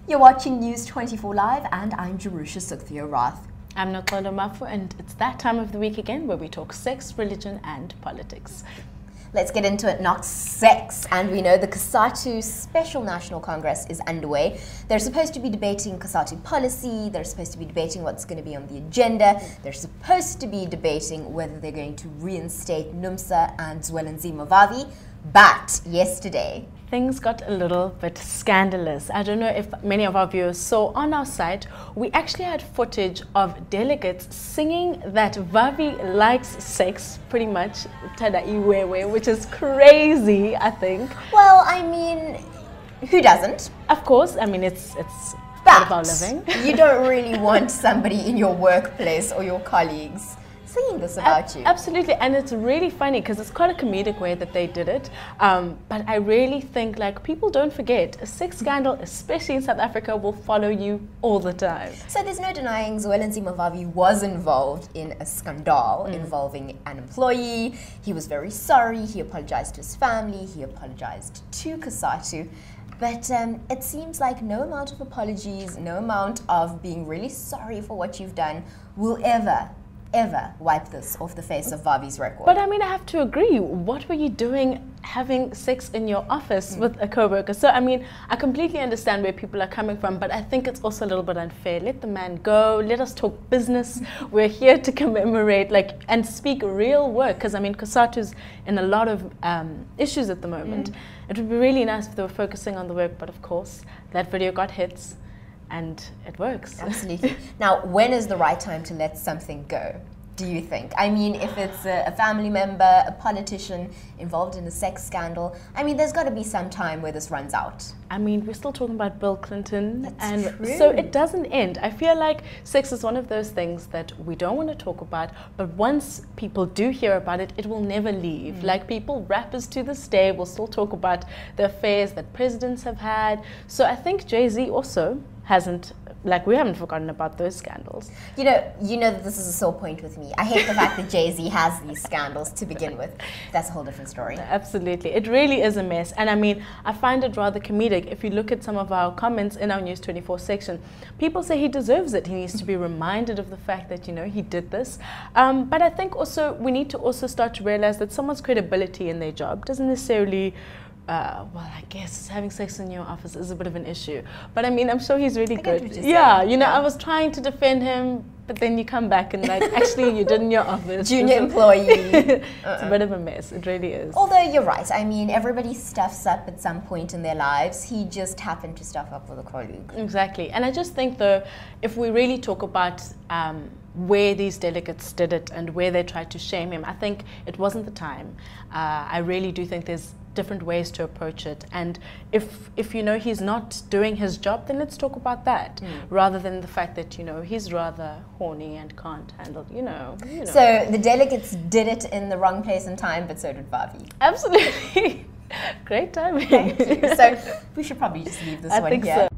You're watching News 24 Live, and I'm Jerusha Sukthio Rath. I'm Noxolo Mafu, and it's that time of the week again where we talk sex, religion, and politics. Let's get into it. Not sex. And we know the COSATU Special National Congress is underway. They're supposed to be debating COSATU policy. They're supposed to be debating what's going to be on the agenda. They're supposed to be debating whether they're going to reinstate NUMSA and Vavi. But yesterday, things got a little bit scandalous. I don't know if many of our viewers saw on our site, we actually had footage of delegates singing that Vavi likes sex, pretty much, Tada Iwewe, which is crazy, I think. Well, I mean, who doesn't? Of course, I mean, it's part of our living. You don't really want somebody in your workplace or your colleagues singing this about you. Absolutely, and it's really funny because it's quite a comedic way that they did it. But I really think, like, people don't forget, a sex scandal, especially in South Africa, will follow you all the time. So there's no denying Vavi was involved in a scandal involving an employee. He was very sorry. He apologized to his family. He apologized to COSATU. But it seems like no amount of apologies, no amount of being really sorry for what you've done will ever wipe this off the face of Vavi's record. But I mean, I have to agree. What were you doing having sex in your office with a co-worker? So I mean, I completely understand where people are coming from, but I think it's also a little bit unfair. Let the man go. Let us talk business. We're here to commemorate, like, and speak real work. Because I mean, COSATU's in a lot of issues at the moment. It would be really nice if they were focusing on the work, but of course, that video got hits. And it works. Absolutely. Now, when is the right time to let something go, do you think? I mean, if it's a family member, a politician involved in a sex scandal, I mean, there's got to be some time where this runs out. I mean, we're still talking about Bill Clinton. That's true. So it doesn't end. I feel like sex is one of those things that we don't want to talk about, but once people do hear about it, it will never leave. Like, people, rappers to this day, will still talk about the affairs that presidents have had. So I think Jay-Z also hasn't, like, we haven't forgotten about those scandals. You know that this is a sore point with me. I hate the fact that Jay-Z has these scandals to begin with. That's a whole different story. Absolutely. It really is a mess. And I mean, I find it rather comedic. If you look at some of our comments in our News 24 section, people say he deserves it. He needs to be reminded of the fact that, you know, he did this. But I think also we need to also start to realize that someone's credibility in their job doesn't necessarily well, I guess having sex in your office is a bit of an issue. But I mean, I'm sure he's really good. Yeah, you know, I was trying to defend him, but then you come back and, like, actually you did in your office. Junior employee. It's a bit of a mess. It really is. Although you're right. I mean, everybody stuffs up at some point in their lives. He just happened to stuff up with a colleague. Exactly. And I just think, though, if we really talk about where these delegates did it and where they tried to shame him, I think it wasn't the time. I really do think there's different ways to approach it, and if you know he's not doing his job, then let's talk about that rather than the fact that, you know, he's rather horny and can't handle, you know. So the delegates did it in the wrong place and time, but so did Vavi. Absolutely. Great timing. Thank you. So we should probably just leave this one here. So.